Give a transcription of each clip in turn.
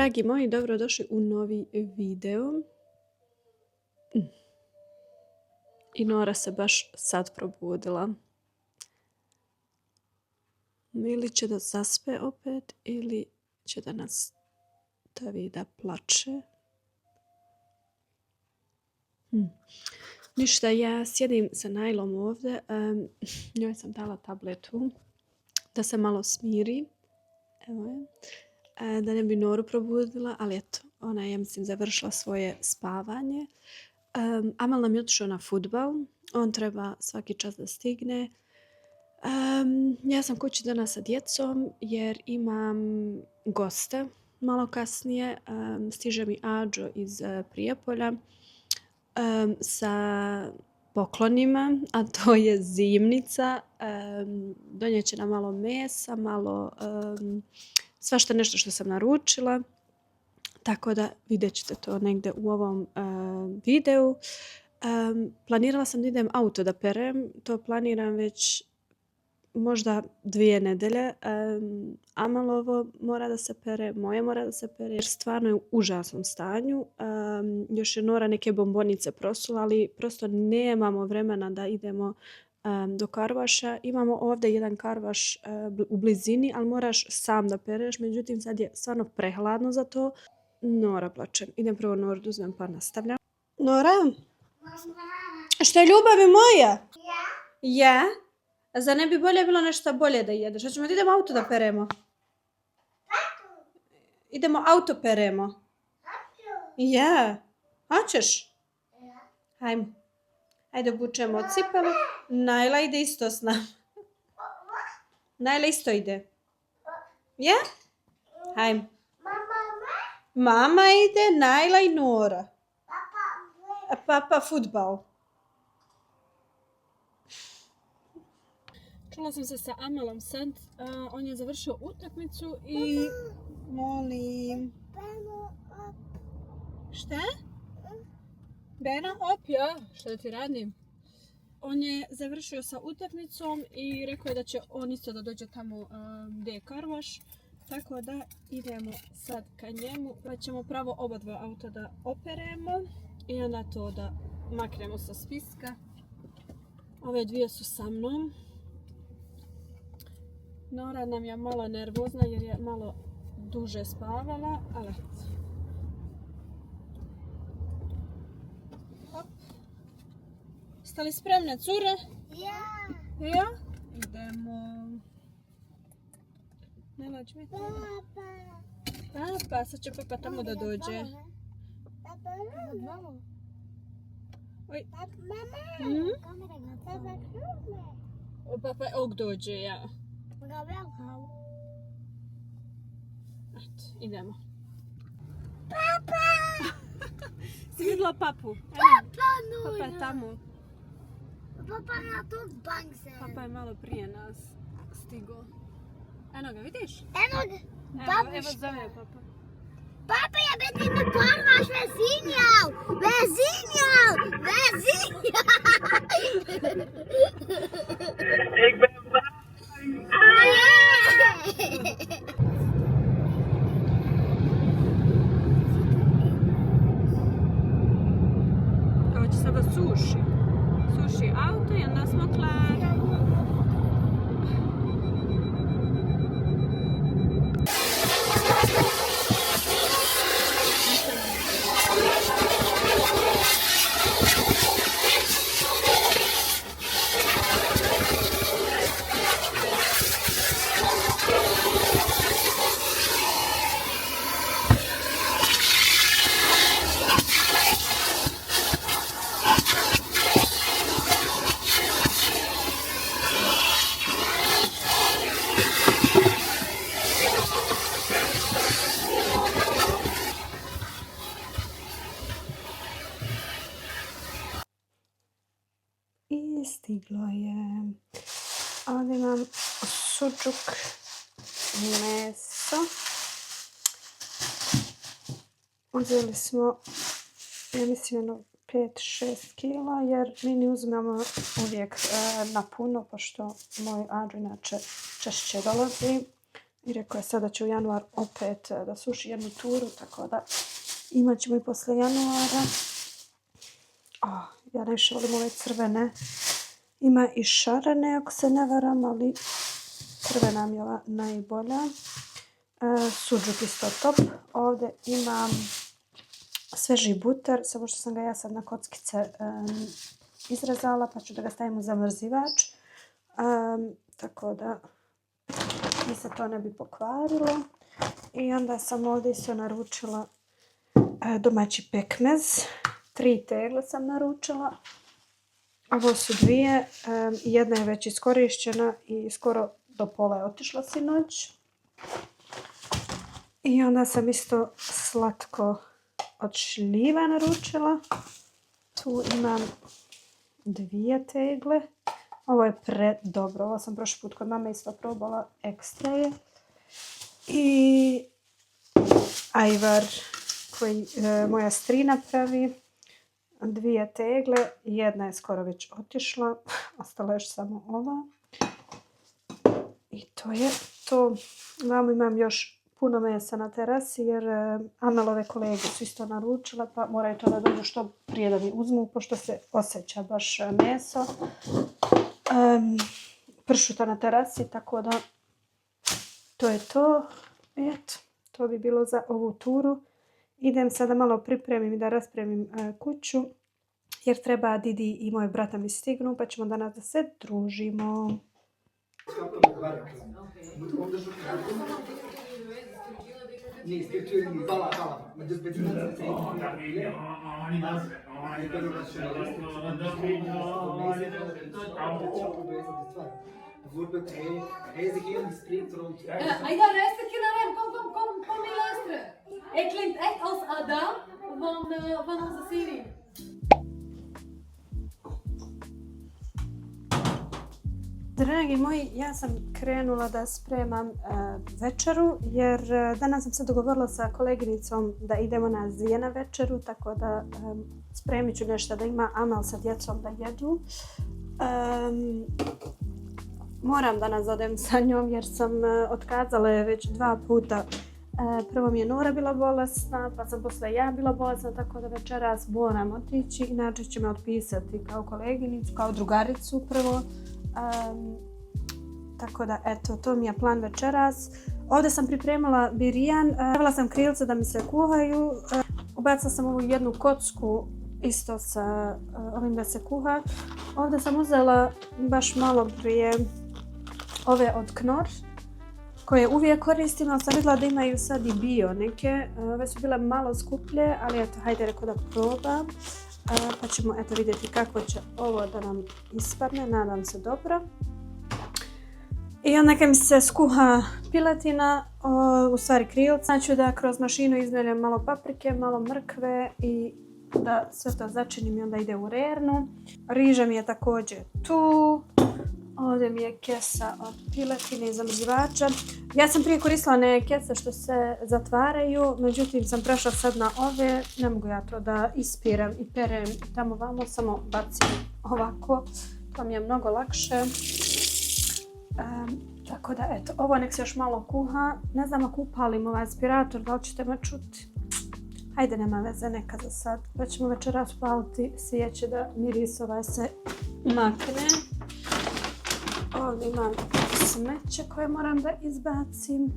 Dragi moji, dobrodošli u novi video. I Nora se baš sad probudila. Ili će da zaspe opet, ili će da nastavi da plače. Ništa, ja sjedim sa Najlom ovdje. Njoj sam dala tabletu da se malo smiri. Evo je. Da ne bi Noru probudila, ali eto, ona je, ja mislim, završila svoje spavanje. Amal nam je otišao na fudbal. On treba svaki čas da stigne. Ja sam kući danas sa djecom jer imam goste malo kasnije. Stiže mi Ađo iz Prijepolja sa poklonima, a to je zimnica. Donijet će nam malo mesa, malo svašta nešto što sam naručila. Tako da vidjet ćete to negdje u ovom videu. Planirala sam da idem auto da perem. To planiram već možda 2 nedelje. Amalovo mora da se pere, moje mora da se pere, jer stvarno je u užasnom stanju. Još je Nora neke bombonice prosula, ali prosto nemamo vremena da idemo do karvaša. Imamo ovdje jedan karvaš u blizini, ali moraš sam da pereš. Međutim, sad je stvarno prehladno za to. Nora plače. Idem prvo Noru da uzmem pa nastavljam. Nora? Šta je ljubavi moja? Ja. Ja? A zar ne bi bolje bilo nešto bolje da jedeš? Hoćemo da idemo auto da peremo? Idemo auto peremo. Ja. Hoćeš? Ja. Hajmo. Ajde obučemo cipelu. Najla ide isto s nama. Najla isto ide. Ja? Hajmo. Mama ide, Najla i Nora. Papa fudbal. Čula sam se sa Amalom sad. On je završio utakmicu i... Molim. Šta? Beno, ja. Šta da ti radim? On je završio sa utakmicom i rekao je da će on isto da dođe tamo gdje je karvaš. Tako da idemo sad ka njemu, pa ćemo pravo oba dva auta da operemo i onda to da maknemo sa spiska. Ove dvije su sa mnom. Nora nam je malo nervozna jer je malo duže spavala, ali hop. Ste li spremne, cure? Ja. Ja? Idemo. Ne lađi mi. Papa, sad će papa tamo da dođe. Oj. Papa ovdje dođe, ja. Idemo. Papa! Si vidjela papu? Papa je tamo. Papa na tog bangse. Papa je malo prije nas stigo. Eno ga, vidiš? Eno ga. Evo zove papa. Papa, ja ben in de karvaš, we zien jou. We zien jou. We zien jou. Ik ben blij. Ovo će sada suši. Suši auto i onda smo klari. I stiglo je. Ovdje imam suđuk, meso. Uzeli smo, ja mislim, 5-6 kila, jer mi ne uzmemo uvijek na puno, pošto moj Ađo inače češće dolazi. I rekao je sada će u januar opet da suši jednu turu, tako da imat ćemo i posle januara. Ja najviše volim ove crvene. Ima i šarene, ako se ne varam, ali crvena mi je ova najbolja. Suđuk isto top. Ovdje imam sveži buter, samo što sam ga ja sad na kockice izrezala, pa ću da ga stavim u zamrzivač. Tako da mi se to ne bi pokvarilo. I onda sam ovdje isto naručila domaći pekmez. 3 tegle sam naručila. Ovo su 2. Jedna je već iskorišćena i skoro do pola je otišla sinoć. I onda sam isto slatko od šljiva naručila. Tu imam 2 tegle. Ovo je predobro. Ovo sam prošli put kod mame isto probala. Ekstra je. I ajvar koji moja strina pravi. 2 tegle. Jedna je skoro već otišla. Ostala još samo ova. I to je to. Vamo imam još puno mesa na terasi jer Amelove kolege su isto naručila, pa moraju to da dođu što prije da mi uzmu, pošto se osjeća baš meso. Pršuta na terasi, tako da to je to. Eto, to bi bilo za ovu turu. Idem sada malo pripremim i da raspremim kuću, jer treba Didi i moj brata mi stignu, pa ćemo danas da se družimo. Nee, es gibt hier Bala. Das bitte nicht. Voorbeeld, hij zich heel gespreekt rond. Hij gaat luisteren naar hem. Kom mee luisteren. Hij klinkt echt als Adam van onze serie. Dragi moji, ja sam krenula da spremam večeru jer danas sam se dogovorila sa koleginicom da idemo na Zijena večeru, tako da spremit ću nešto da ima Amel sa djecom da jedu. Moram danas odem sa njom jer sam otkazala je već 2 puta. Prvo mi je Nora bila bolesna, pa sam posle ja bila bolesna, tako da večeras moram otići, inače će me otpisati kao koleginicu, kao drugaricu prvo. Tako da eto, to mi je plan večeras. Ovdje sam pripremila birijan, stavila sam krilce da mi se kuhaju, ubacila sam ovu jednu kocku isto sa ovim da se kuha. Ovdje sam uzela baš malo prije ove od Knorr koje uvijek koristim, ali sam vidjela da imaju sad i bio neke. Ove su bile malo skuplje, ali eto, hajde reko da probam. Pa ćemo eto vidjeti kako će ovo da nam ispadne, nadam se dobro. I onda kad mi se skuha piletina, u stvari krilca, znači da kroz mašinu izmeljem malo paprike, malo mrkve i da sve to začinim i onda ide u rernu. Riža mi je također tu. Ovdje mi je kesa od piletine i zamrzivača. Ja sam prije koristila neke kese što se zatvaraju, međutim sam prešla sad na ove. Ne mogu ja to da ispiram i perem i tamo vamo, samo bacim ovako. To mi je mnogo lakše. Tako da eto, ovo nek se još malo kuha. Ne znam ako upalim ovaj aspirator, da li ćete me čuti. Hajde, nema veze, neka za sad. Pa ćemo večeras upaliti svijeće da miris ovaj se makne. Ovdje imam smeće koje moram da izbacim.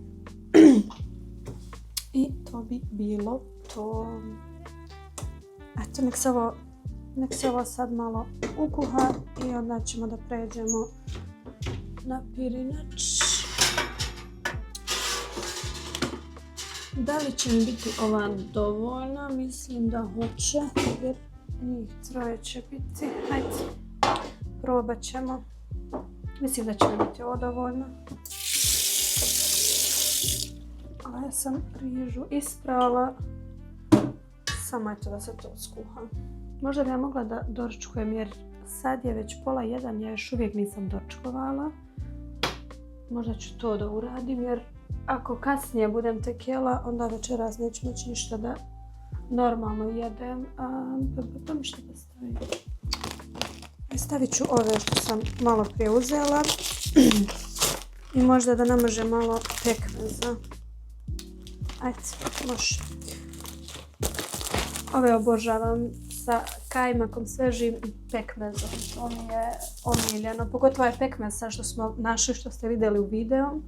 I to bi bilo to. Eto, nek se ovo sad malo ukuha i onda ćemo da pređemo na pirinač. Da li će mi biti ova dovoljna? Mislim da hoće, jer njih 3 će biti. Hajde, probat ćemo. Mislim da će mi biti ovo dovoljno. A ja sam rižu isprala. Samo eto da se to skuha. Možda bi ja mogla da doručkujem jer sad je već 12:30, ja još uvijek nisam doručkovala. Možda ću to da uradim jer ako kasnije budem tek jela, onda večeras neću moći ništa da normalno jedem. Pa mi što da stavim? Stavit ću ove što sam malo prije uzela. I možda da namaže malo pekmeza. Ajde, može. Ove obožavam sa kajmakom svežim i pekmezom. To mi je omiljeno. Pogotovo je pekmez sa što smo našli, što ste vidjeli u videu.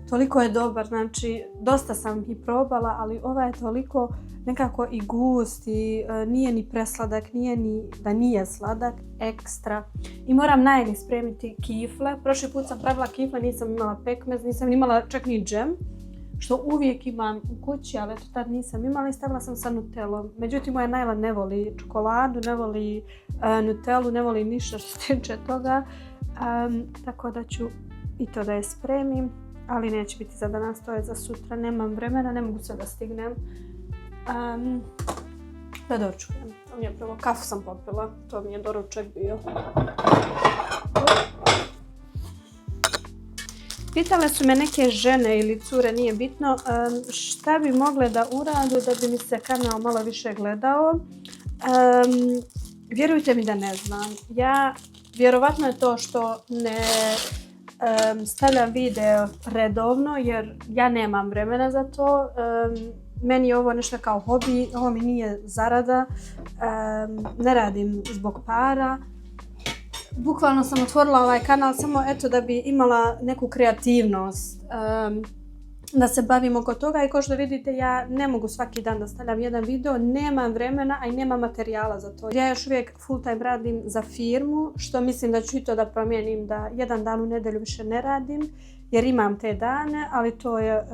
Toliko je dobar, znači dosta sam i probala, ali ovaj je toliko nekako i gust i nije ni presladak, nije ni da nije sladak, ekstra. I moram najeli spremiti kifle. Prošli put sam pravila kifle, nisam imala pekmez, nisam imala čak ni džem, što uvijek imam u kući, ali eto tad nisam imala i stavila sam sa nutellom. Međutim, moja Najla ne voli čokoladu, ne voli nutellu, ne voli ništa što se tiče toga, tako da ću i to da je spremim. Ali neće biti za danas, to je za sutra, nemam vremena, ne mogu sve da stignem. Da doručkujem, to mi je prvo, kafu sam popila, to mi je doručak bio. Pitale su me neke žene ili cure, nije bitno, šta bi mogle da urade da bi mi se kanal malo više gledao. Vjerujte mi da ne znam. Vjerovatno je to što ne stavljam video redovno jer ja nemam vremena za to. Meni je ovo nešto kao hobi, ovo mi nije zarada, ne radim zbog para. Bukvalno sam otvorila ovaj kanal samo eto da bi imala neku kreativnost, da se bavim oko toga i kao što vidite ja ne mogu svaki dan da stavljam jedan video, nemam vremena, a i nemam materijala za to. Ja još uvijek full time radim za firmu, što mislim da ću i to da promijenim, da jedan dan u nedelju više ne radim, jer imam te dane, ali to je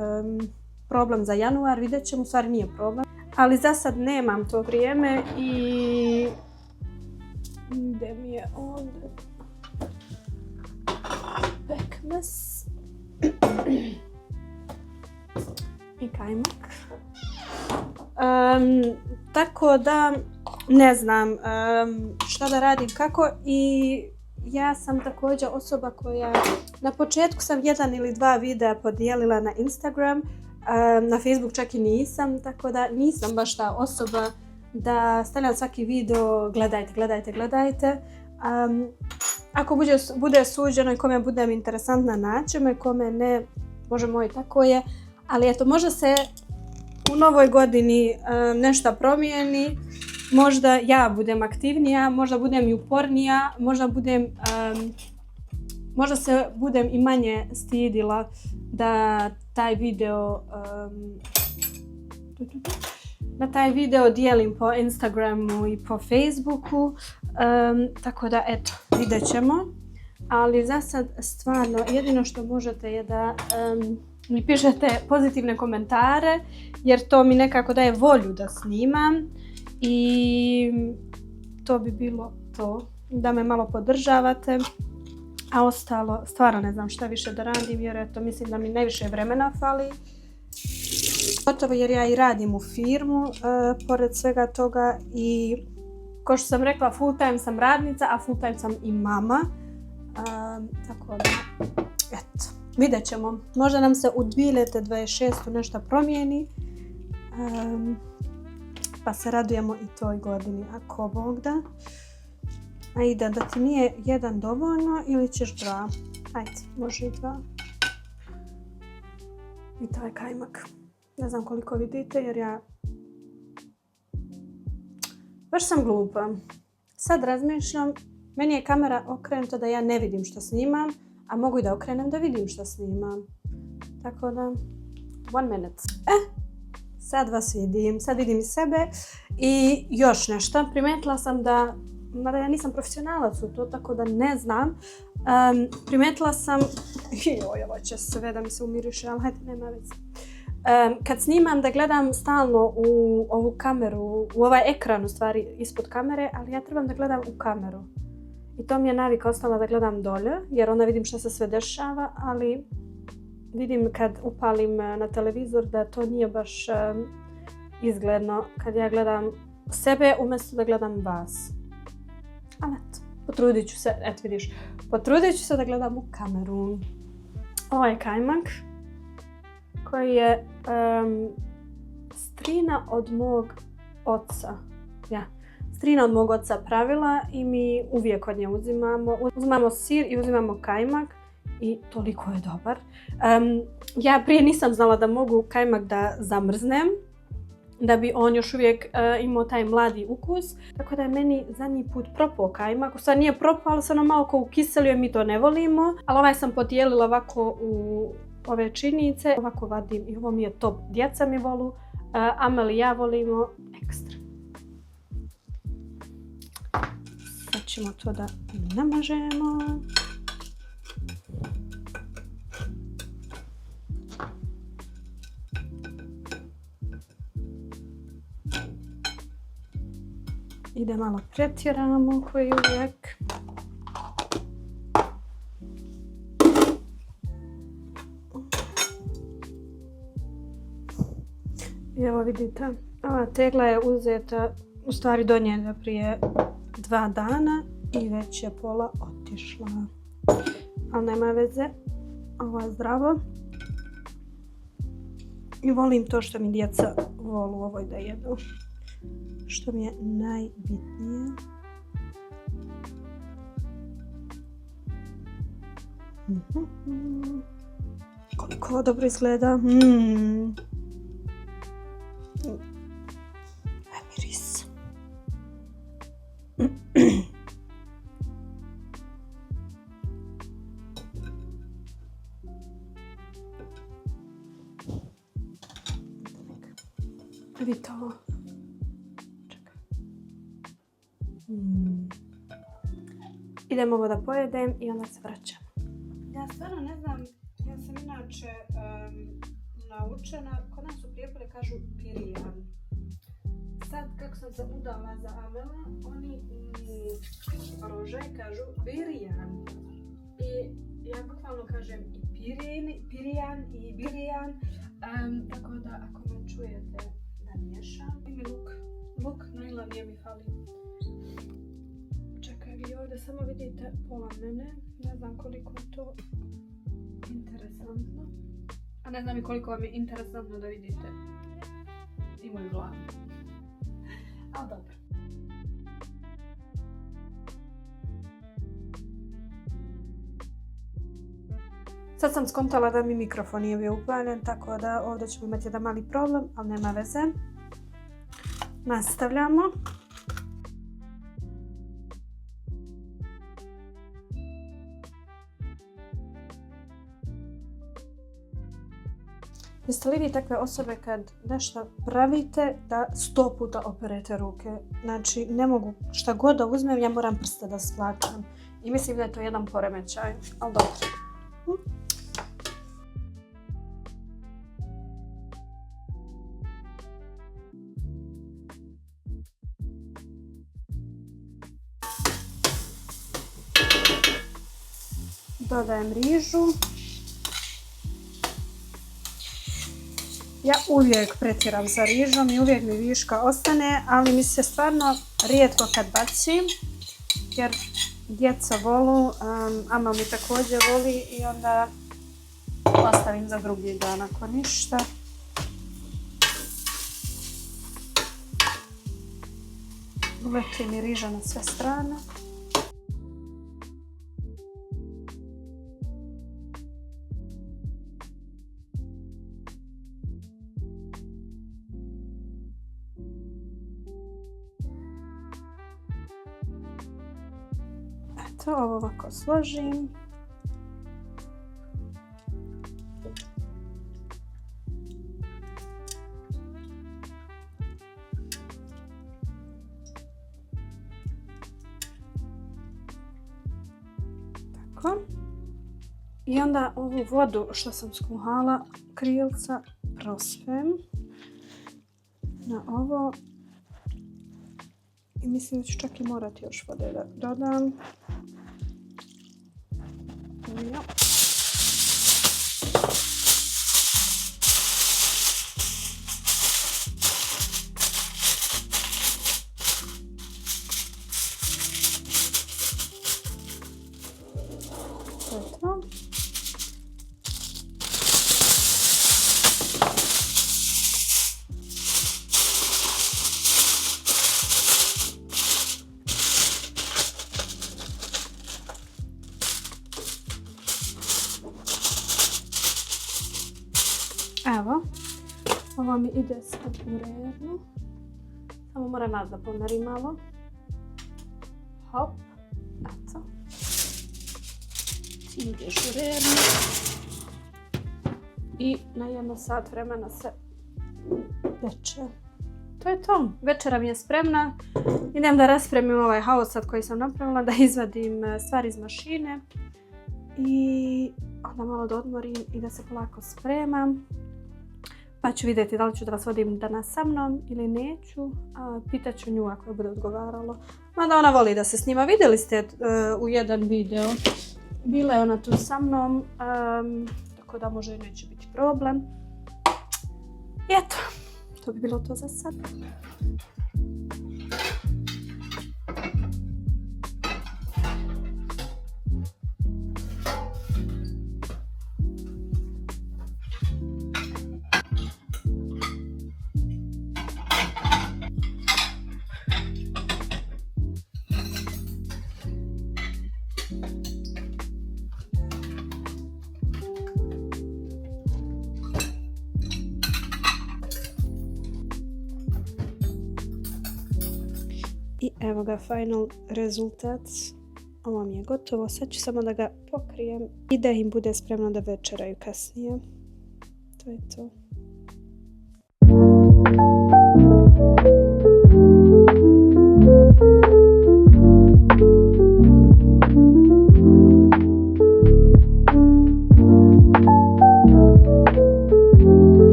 problem za januar, vidjet ćemo, u stvari nije problem. Ali za sad nemam to vrijeme i... Gdje mi je ovdje? Pekmez. I kajmak. Tako da ne znam šta da radim kako i ja sam također osoba koja na početku sam 1 ili 2 videa podijelila na Instagram, na Facebook čak i nisam, tako da nisam baš ta osoba da stavljam svaki video gledajte. Ako bude suđeno i kome budem interesantna naći, kome ne, Bože moj, tako je. Ali eto, možda se u novoj godini nešto promijeni, možda ja budem aktivnija, možda budem i upornija, možda se budem i manje stidila da taj video dijelim po Instagramu i po Facebooku, tako da eto, vidjet ćemo. Ali za sad stvarno jedino što možete je da mi pišete pozitivne komentare, jer to mi nekako daje volju da snimam i to bi bilo to, da me malo podržavate, a ostalo stvarno ne znam šta više da radim, jer eto mislim da mi najviše vremena fali. Gotovo jer ja i radim u firmu, pored svega toga i kao što sam rekla, full time sam radnica, a full time sam i mama, tako da eto. Vidjet ćemo. Možda nam se u 2026. nešto promijeni, pa se radujemo i toj godini, ako Bog da. Ajde, da ti nije jedan dovoljno ili ćeš 2? Ajde, može i 2. I to je kajmak. Ne znam koliko vidite jer ja baš sam glupa. Sad razmišljam, meni je kamera okrenuta da ja ne vidim što snimam, a mogu i da okrenem da vidim što snimam. Tako da, 1 minute. Sad vas vidim, sad vidim i sebe. I još nešto, primijetila sam da, mada ja nisam profesionalac u to, tako da ne znam, primijetila sam, joj, ovo će sve da mi se umiriše, ali hajde, nema veze. Kad snimam da gledam stalno u ovu kameru, u ovaj ekran u stvari ispod kamere, ali ja trebam da gledam u kameru. I to mi je navika ostala da gledam dolje, jer onda vidim što se sve dešava, ali vidim kad upalim na televizor da to nije baš izgledno kad ja gledam sebe umjesto da gledam vas. Ali eto, potrudit ću se, eto vidiš, potrudit ću se da gledam u kameru. Ovo je kajmak koji je strina od mog oca. Strina od mog oca pravila i mi uvijek od nje uzimamo sir i uzimamo kajmak i toliko je dobar. Ja prije nisam znala da mogu kajmak da zamrznem, da bi on još uvijek imao taj mladi ukus. Tako da je meni zadnji put propao kajmak. U stvari nije propao, ali se ono malo ko ukiselio, mi to ne volimo. Ali ovaj sam podijelila ovako u ove činice. Ovako vadim i ovo mi je top. Djeca mi volu, Amel i ja volimo ekstra. Sad ćemo to da namažemo. I da malo pretjeramo koji uvijek. I evo vidite, ova tegla je uzeta, u stvari donijeta prije 2 dana i već je pola otišla. Ali nema veze, ovo je zdravo. I volim to što mi djeca volu ovoj da jedu. Što mi je najbitnije. Koliko ovo dobro izgleda. Miris. Vidite ovo. Idem ovo da pojedem i onda se vraćam. Ja stvarno ne znam, ja sam inače naučena, kod nas u Prijepolju kažu pirijan. Sad kako sam se udala za Amela, oni rožaj kažu birijan. I ja bukvalno kažem i pirijan i birijan, tako da ako me čujete da miješam. I mi luk najglavnije mi fali. Čekaj, vi ovdje samo vidite pola mene, ne znam koliko je to interesantno. A ne znam i koliko vam je interesantno da vidite i moju glavu. Ali dobro. Sad sam skontala da mi mikrofon nije bio upaljen, tako da ovdje ćemo imati jedan mali problem, ali nema veze. Nastavljamo. Jeste li vi takve osobe kad nešto pravite da 100 puta operete ruke? Znači, ne mogu šta god da uzmem, ja moram prste da splačam. I mislim da je to jedan poremećaj, ali dobro. Dodajem rižu. Ja uvijek pretjeram sa rižom i uvijek mi viška ostane, ali mi se stvarno rijetko kad bacim, jer djeca volu, Ama mi također voli i onda ostavim za drugi dan ako ništa. Uleti mi riža na sve strane. To ovo ovako složim. Tako. I onda ovu vodu što sam skuhala krilca prosvem na ovo. I mislim da ću čak i morati još vode da dodam. Ja. To je to. Evo, ovo mi ide sad u redu. Samo moram malo da pomerim malo. Hop, eto. Ti ideš u redu. I na 1 sat vremena se peče. To je to. Večera mi je spremna. Idem da raspremim ovaj haos sad koji sam napravila, da izvadim stvari iz mašine. I onda malo da odmorim i da se polako spremam. Pa ću vidjeti da li ću da vas vodim danas sa mnom ili neću. Pitat ću nju ako je bude odgovaralo. Mada ona voli da se snima. Vidjeli ste u jedan video. Bila je ona tu sa mnom. Tako da možda i neće biti problem. I eto, to bi bilo to za sad. I evo ga final rezultat. Ovo mi je gotovo. Sad ću samo da ga pokrijem i da im bude spremno da večeraju kasnije. To je to.